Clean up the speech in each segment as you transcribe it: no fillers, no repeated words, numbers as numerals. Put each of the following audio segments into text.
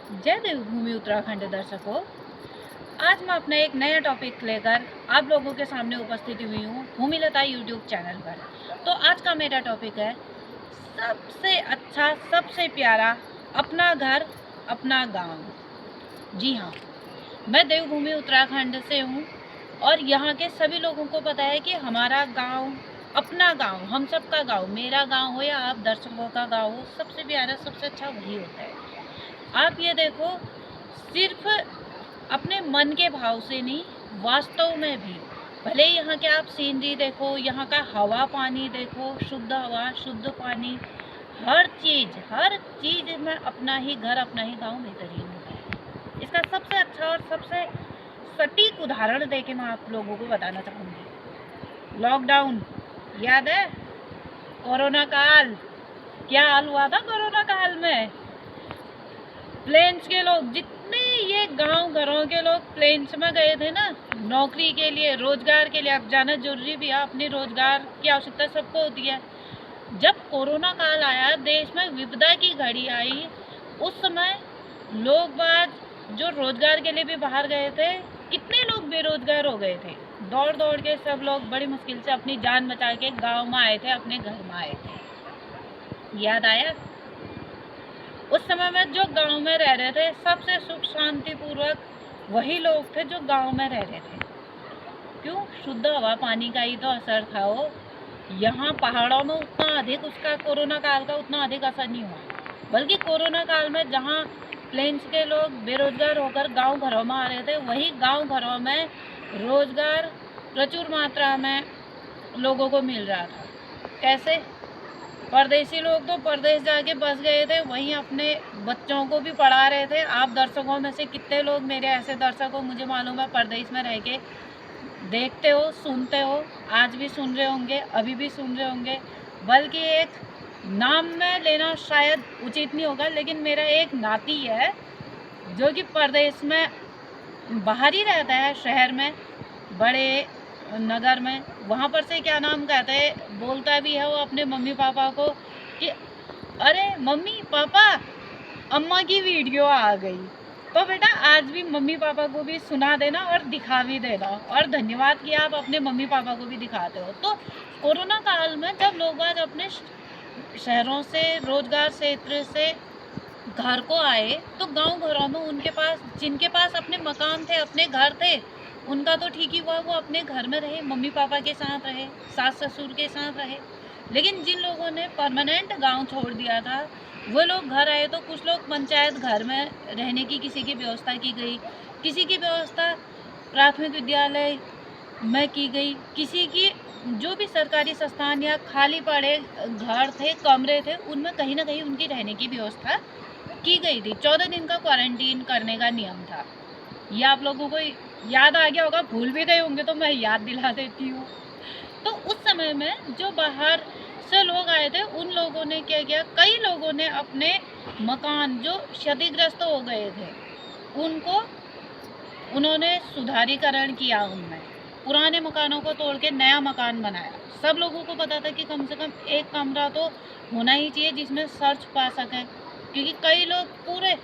जय देवभूमि उत्तराखंड दर्शकों, आज मैं अपना एक नया टॉपिक लेकर आप लोगों के सामने उपस्थित हुई हूँ भूमिलता यूट्यूब चैनल पर। तो आज का मेरा टॉपिक है सबसे अच्छा, सबसे प्यारा अपना घर, अपना गांव। जी हाँ, मैं देवभूमि उत्तराखंड से हूँ और यहाँ के सभी लोगों को पता है कि हमारा गांव, अपना गांव, हम सबका गांव, मेरा गांव हो या आप दर्शकों का गांव हो, सबसे प्यारा, सबसे अच्छा वही होता है। आप ये देखो, सिर्फ अपने मन के भाव से नहीं, वास्तव में भी भले ही यहाँ के आप सीनरी देखो, यहाँ का हवा पानी देखो, शुद्ध हवा, शुद्ध पानी, हर चीज में अपना ही घर, अपना ही गांव बेहतरीन होता है। इसका सबसे अच्छा और सबसे सटीक उदाहरण देके मैं आप लोगों को बताना चाहूँगी। लॉकडाउन याद है? कोरोना काल, क्या हाल हुआ था कोरोना काल में? प्लेन्स के लोग, जितने ये गांव घरों के लोग प्लेन्स में गए थे ना, नौकरी के लिए, रोजगार के लिए। अब जाना जरूरी भी है, अपनी रोजगार की आवश्यकता सबको होती है। जब कोरोना काल आया, देश में विपदा की घड़ी आई, उस समय लोग बाग जो रोजगार के लिए भी बाहर गए थे, कितने लोग बेरोजगार हो गए थे। दौड़ दौड़ के सब लोग बड़ी मुश्किल से अपनी जान बचा के गाँव में आए थे, अपने घर में आए थे। याद आया? उस समय में जो गांव में रह रहे थे, सबसे सुख शांति पूर्वक वही लोग थे जो गांव में रह रहे थे। क्यों? शुद्ध हवा पानी का ही तो असर था वो। यहाँ पहाड़ों में उतना अधिक उसका कोरोना काल का उतना अधिक असर नहीं हुआ, बल्कि कोरोना काल में जहाँ प्लेन्स के लोग बेरोजगार होकर गांव घरों में आ रहे थे, वही गांव घरों में रोजगार प्रचुर मात्रा में लोगों को मिल रहा था। कैसे? परदेसी लोग तो परदेश जाके बस गए थे, वहीं अपने बच्चों को भी पढ़ा रहे थे। आप दर्शकों में से कितने लोग, मेरे ऐसे दर्शक हो, मुझे मालूम है, परदेश में रह के देखते हो, सुनते हो, आज भी सुन रहे होंगे, अभी भी सुन रहे होंगे। बल्कि एक नाम में लेना शायद उचित नहीं होगा, लेकिन मेरा एक नाती है जो कि परदेश में बाहर ही रहता है, शहर में, बड़े नगर में। वहाँ पर से क्या नाम कहते हैं, बोलता भी है वो अपने मम्मी पापा को कि अरे मम्मी पापा, अम्मा की वीडियो आ गई। तो बेटा आज भी मम्मी पापा को भी सुना देना और दिखा भी देना, और धन्यवाद कि आप अपने मम्मी पापा को भी दिखाते हो। तो कोरोना काल में जब लोग आज अपने शहरों से, रोजगार क्षेत्र से घर को आए, तो गांव घरों में उनके पास, जिनके पास अपने मकान थे, अपने घर थे, उनका तो ठीक ही हुआ, वो अपने घर में रहे, मम्मी पापा के साथ रहे, सास ससुर के साथ रहे। लेकिन जिन लोगों ने परमानेंट गांव छोड़ दिया था, वो लोग घर आए, तो कुछ लोग पंचायत घर में रहने की किसी की व्यवस्था की गई, किसी की व्यवस्था प्राथमिक विद्यालय में की गई, किसी की जो भी सरकारी संस्थान या खाली पड़े घर थे, कमरे थे, उनमें कहीं ना कहीं उनकी रहने की व्यवस्था की गई थी। 14 दिन का क्वारंटीन करने का नियम था। ये आप लोगों को याद आ गया होगा, भूल भी गए होंगे तो मैं याद दिला देती हूँ। तो उस समय में जो बाहर से लोग आए थे, उन लोगों ने क्या किया, कई लोगों ने अपने मकान जो क्षतिग्रस्त हो गए थे, उनको उन्होंने सुधारीकरण किया, उनमें पुराने मकानों को तोड़ के नया मकान बनाया। सब लोगों को पता था कि कम से कम एक कमरा तो होना ही चाहिए जिसमें सर्च पा सकें, क्योंकि कई लोग पूरे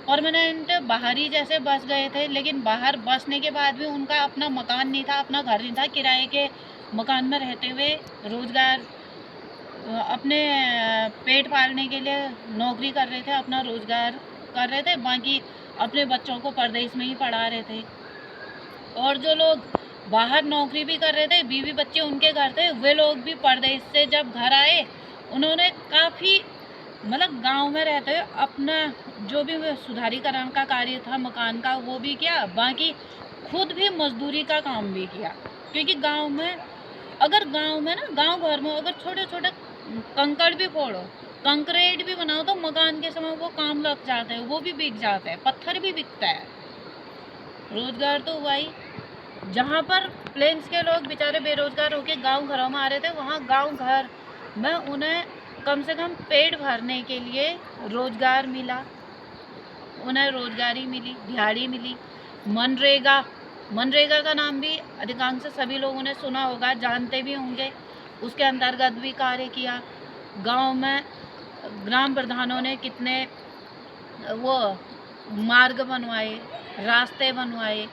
परमानेंट बाहर ही जैसे बस गए थे, लेकिन बाहर बसने के बाद भी उनका अपना मकान नहीं था, अपना घर नहीं था। किराए के मकान में रहते हुए रोजगार, अपने पेट पालने के लिए नौकरी कर रहे थे, अपना रोजगार कर रहे थे, बाकी अपने बच्चों को परदेश में ही पढ़ा रहे थे। और जो लोग बाहर नौकरी भी कर रहे थे, बीवी बच्चे उनके घर थे, वे लोग भी परदेश से जब घर आए, उन्होंने काफ़ी, मतलब गांव में रहते हुए अपना जो भी सुधारीकरण का कार्य था मकान का, वो भी किया, बाकी खुद भी मजदूरी का काम भी किया। क्योंकि गांव में, अगर गांव में ना, गांव घर में अगर छोटे छोटे कंकड़ भी फोड़ो, कंक्रीट भी बनाओ, तो मकान के समय वो काम लग जाते हैं, वो भी बिक जाते हैं, पत्थर भी बिकता है। रोजगार तो हुआ ही। जहाँ पर प्लेन्स के लोग बेचारे बेरोजगार होकर गांव घरों में आ रहे थे, वहाँ गांव घर में उन्हें कम से कम पेट भरने के लिए रोजगार मिला, उन्हें रोजगारी मिली, दिहाड़ी मिली। मनरेगा, मनरेगा का नाम भी अधिकांश सभी लोगों ने सुना होगा, जानते भी होंगे। उसके अंतर्गत भी कार्य किया। गांव में ग्राम प्रधानों ने कितने वो मार्ग बनवाए, रास्ते बनवाए,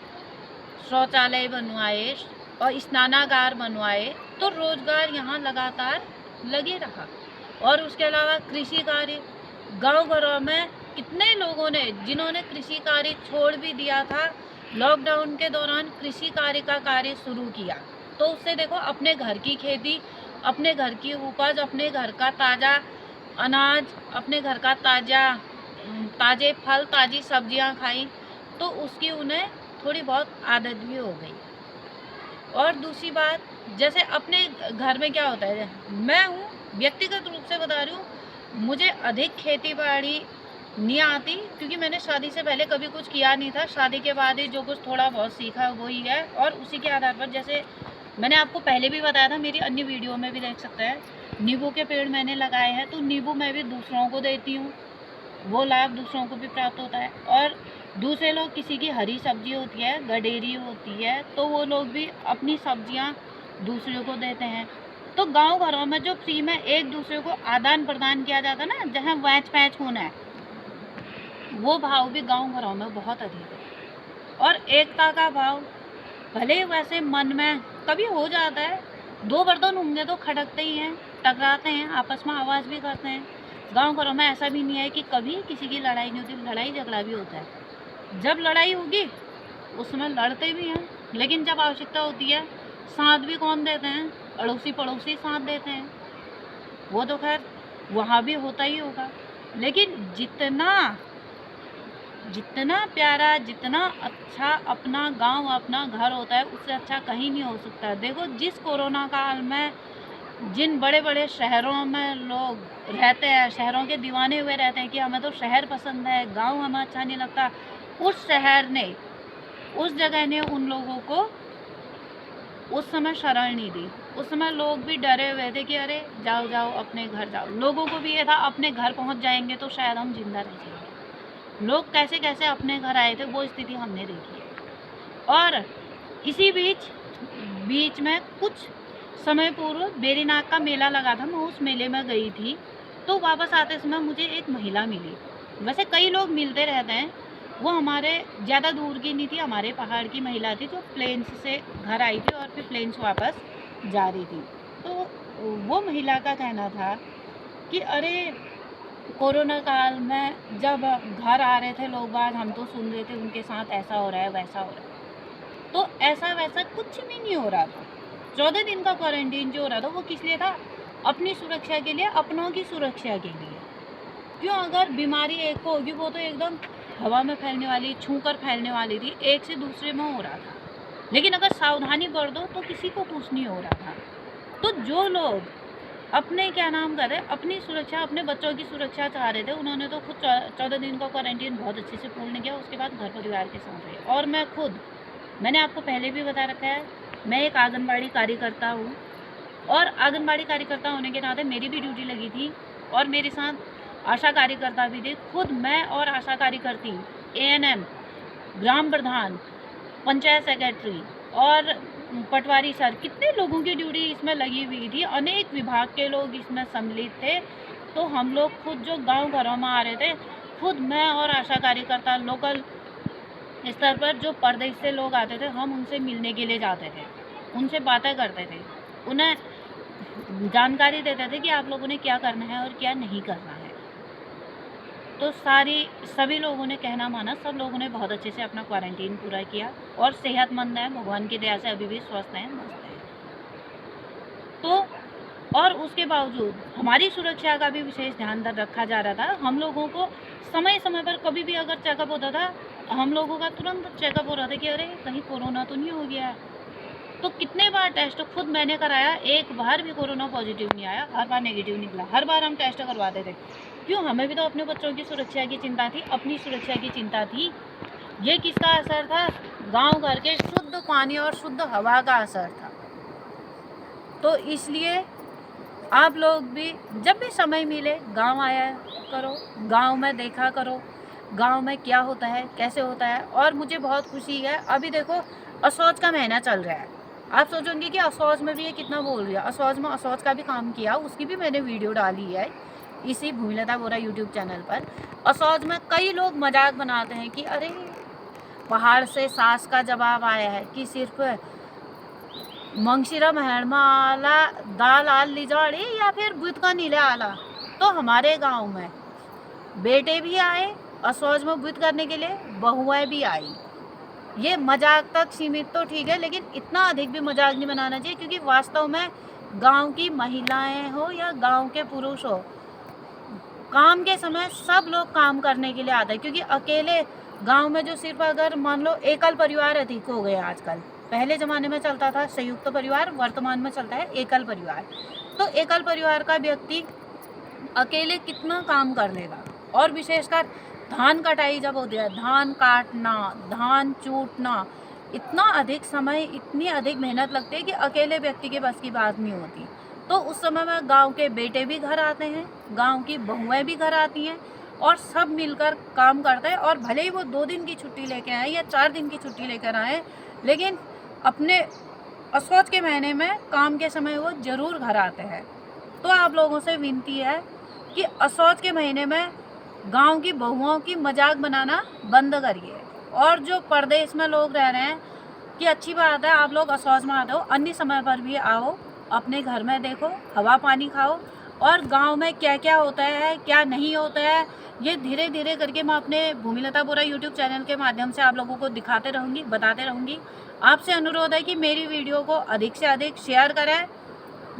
शौचालय बनवाए और स्नानागार बनवाए, तो रोजगार यहाँ लगातार लगे रहा। और उसके अलावा कृषि कार्य, गांव घरों में कितने लोगों ने, जिन्होंने कृषि कार्य छोड़ भी दिया था, लॉकडाउन के दौरान कृषि कार्य का कार्य शुरू किया, तो उससे देखो अपने घर की खेती, अपने घर की उपज, अपने घर का ताज़ा अनाज, अपने घर का ताज़े फल, ताज़ी सब्जियां खाई, तो उसकी उन्हें थोड़ी बहुत आदत भी हो गई। और दूसरी बात, जैसे अपने घर में क्या होता है, मैं हूँ व्यक्तिगत रूप से बता रही हूँ, मुझे अधिक खेती बाड़ी नहीं आती, क्योंकि मैंने शादी से पहले कभी कुछ किया नहीं था। शादी के बाद ही जो कुछ थोड़ा बहुत सीखा वही है, और उसी के आधार पर, जैसे मैंने आपको पहले भी बताया था, मेरी अन्य वीडियो में भी देख सकते हैं, नींबू के पेड़ मैंने लगाए हैं, तो नींबू मैं भी दूसरों को देती हूँ, वो लाभ दूसरों को भी प्राप्त होता है। और दूसरे लोग, किसी की हरी सब्जी होती है, गडेरी होती है, तो वो लोग भी अपनी सब्जियां दूसरे को देते हैं। तो गांव घरों में जो फ्री में एक दूसरे को आदान प्रदान किया जाता है ना, जहाँ वैच पैच होना है, वो भाव भी गांव घरों में बहुत अधिक है। और एकता का भाव, भले वैसे मन में कभी हो जाता है, दो बर्तन होंगे तो खटकते ही हैं, टकराते हैं, आपस में आवाज़ भी करते हैं। गांव घरों में ऐसा भी नहीं है कि कभी किसी की लड़ाई नहीं होती, लड़ाई झगड़ा भी होता है। जब लड़ाई होगी उसमें लड़ते भी हैं, लेकिन जब आवश्यकता होती है, साथ भी कौन देते हैं, अड़ोसी पड़ोसी साथ देते हैं। वो तो खैर वहाँ भी होता ही होगा, लेकिन जितना प्यारा, जितना अच्छा अपना गांव, अपना घर होता है, उससे अच्छा कहीं नहीं हो सकता। देखो, जिस कोरोना काल में जिन बड़े बड़े शहरों में लोग रहते हैं, शहरों के दीवाने हुए रहते हैं कि हमें तो शहर पसंद है, गांव हमें अच्छा नहीं लगता, उस शहर ने, उस जगह ने उन लोगों को उस समय शरण नहीं दी। उस समय लोग भी डरे हुए थे कि अरे जाओ जाओ अपने घर जाओ। लोगों को भी ये था, अपने घर पहुंच जाएंगे तो शायद हम जिंदा रह जाएंगे। लोग कैसे कैसे अपने घर आए थे, वो स्थिति हमने देखी है। और इसी बीच में कुछ समय पूर्व बेरीनाग का मेला लगा था, मैं उस मेले में गई थी, तो वापस आते समय मुझे एक महिला मिली। वैसे कई लोग मिलते रहते हैं, वो हमारे ज़्यादा दूर की नहीं थी, हमारे पहाड़ की महिला थी, जो प्लेन्स से घर आई थी और फिर प्लेन्स वापस जा रही थी। तो वो महिला का कहना था कि अरे कोरोना काल में जब घर आ रहे थे लोग बाग, हम तो सुन रहे थे उनके साथ ऐसा हो रहा है, वैसा हो रहा है। तो ऐसा वैसा कुछ भी नहीं हो रहा था। 14 दिन का क्वारंटीन जो हो रहा था, वो किस लिए था? अपनी सुरक्षा के लिए, अपनों की सुरक्षा के लिए। क्यों? अगर बीमारी एक को होगी, वो तो एकदम हवा में फैलने वाली, छू कर फैलने वाली थी, एक से दूसरे में हो रहा था। लेकिन अगर सावधानी कर दो तो किसी को कुछ नहीं हो रहा था। तो जो लोग अपने अपनी सुरक्षा, अपने बच्चों की सुरक्षा चाह रहे थे, उन्होंने तो खुद 14 दिन का क्वारंटीन बहुत अच्छे से पूर्ण किया। उसके बाद घर परिवार के साथ रहे। और मैंने आपको पहले भी बता रखा है, मैं एक आंगनबाड़ी कार्यकर्ता हूँ, और आंगनबाड़ी कार्यकर्ता होने के नाते मेरी भी ड्यूटी लगी थी, और मेरे साथ आशा कार्यकर्ता भी थे। खुद मैं और आशा कार्यकर्ती, ANM, ग्राम प्रधान, पंचायत सेक्रेटरी और पटवारी सर, कितने लोगों की ड्यूटी इसमें लगी हुई थी। अनेक विभाग के लोग इसमें सम्मिलित थे। तो हम लोग खुद जो गांव घरों में आ रहे थे, खुद मैं और आशा कार्यकर्ता लोकल स्तर पर जो परदेश से लोग आते थे, हम उनसे मिलने के लिए जाते थे, उनसे बातें करते थे, उन्हें जानकारी देते थे कि आप लोगों ने क्या करना है और क्या नहीं करना है। तो सभी लोगों ने कहना माना, सब लोगों ने बहुत अच्छे से अपना क्वारंटीन पूरा किया और सेहतमंद हैं, भगवान की दया से अभी भी स्वस्थ हैं, मस्त हैं। तो और उसके बावजूद हमारी सुरक्षा का भी विशेष ध्यान रखा जा रहा था। हम लोगों को समय समय पर कभी भी अगर चेकअप होता था, हम लोगों का तुरंत चेकअप हो रहा था कि अरे कहीं कोरोना तो नहीं हो गया है। तो कितने बार टेस्ट खुद मैंने कराया, एक बार भी कोरोना पॉजिटिव नहीं आया, हर बार नेगेटिव निकला। हर बार हम टेस्ट करवाते थे। क्यों? हमें भी तो अपने बच्चों की सुरक्षा की चिंता थी, अपनी सुरक्षा की चिंता थी। ये किसका असर था? गांव घर के शुद्ध पानी और शुद्ध हवा का असर था। तो इसलिए आप लोग भी जब भी समय मिले गांव आया करो, गांव में देखा करो, गांव में क्या होता है, कैसे होता है। और मुझे बहुत खुशी है, अभी देखो असौच का महीना चल रहा है। आप सोचोगे कि असौच में भी ये कितना बोल रही है। असौच में असौच का भी काम किया, उसकी भी मैंने वीडियो डाली है इसी भूमिलता बोरा यूट्यूब चैनल पर। असौज में कई लोग मजाक बनाते हैं कि अरे पहाड़ से सास का जवाब आया है कि सिर्फ मंगशिरा महरमा आला दाल आल लिजाड़ी या फिर बुध का नीले आला। तो हमारे गांव में बेटे भी आए असौज में बुध करने के लिए, बहुएं भी आई। ये मजाक तक सीमित तो ठीक है, लेकिन इतना अधिक भी मजाक नहीं बनाना चाहिए, क्योंकि वास्तव में गांव की महिलाएं हो या गांव के पुरुष हो, काम के समय सब लोग काम करने के लिए आते हैं। क्योंकि अकेले गांव में जो सिर्फ अगर मान लो एकल परिवार अधिक हो गए आजकल, पहले ज़माने में चलता था संयुक्त परिवार, वर्तमान में चलता है एकल परिवार। तो एकल परिवार का व्यक्ति अकेले कितना काम कर लेगा। और विशेषकर धान कटाई जब होती है, धान काटना, धान चूटना, इतना अधिक समय, इतनी अधिक मेहनत लगती है कि अकेले व्यक्ति के बस की बात नहीं होती। तो उस समय में गांव के बेटे भी घर आते हैं, गांव की बहुएं भी घर आती हैं और सब मिलकर काम करते हैं। और भले ही वो 2 दिन की छुट्टी लेके आए या 4 दिन की छुट्टी लेकर आए, लेकिन अपने असौज के महीने में काम के समय वो ज़रूर घर आते हैं। तो आप लोगों से विनती है कि असौज के महीने में गांव की बहुओं की मजाक बनाना बंद करिए। और जो परदेश में लोग रह रहे हैं कि अच्छी बात है, आप लोग असौज में आते हो, अन्य समय पर भी आओ, अपने घर में देखो, हवा पानी खाओ, और गांव में क्या क्या होता है क्या नहीं होता है ये धीरे धीरे करके मैं अपने भूमिलता बोरा यूट्यूब चैनल के माध्यम से आप लोगों को दिखाते रहूँगी, बताते रहूँगी। आपसे अनुरोध है कि मेरी वीडियो को अधिक से अधिक शेयर करें,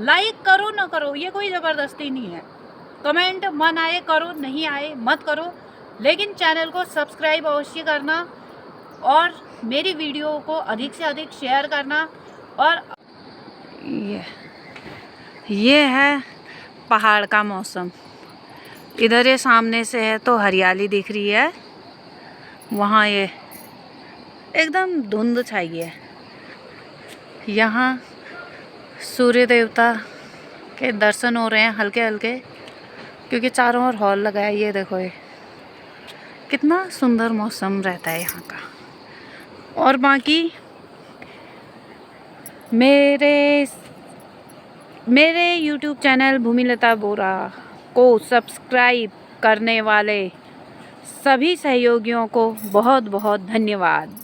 लाइक करो ना करो, ये कोई ज़बरदस्ती नहीं है, कमेंट मन आए करो, नहीं आए मत करो, लेकिन चैनल को सब्सक्राइब अवश्य करना और मेरी वीडियो को अधिक से अधिक शेयर करना। और ये है पहाड़ का मौसम, इधर ये सामने से है तो हरियाली दिख रही है, वहाँ ये एकदम धुंध छाई है। यहाँ सूर्य देवता के दर्शन हो रहे हैं हल्के हल्के, क्योंकि चारों ओर हॉल लगा है। ये देखो, ये कितना सुंदर मौसम रहता है यहाँ का। और बाकी मेरे YouTube चैनल भूमिलता बोरा को सब्सक्राइब करने वाले सभी सहयोगियों को बहुत बहुत धन्यवाद।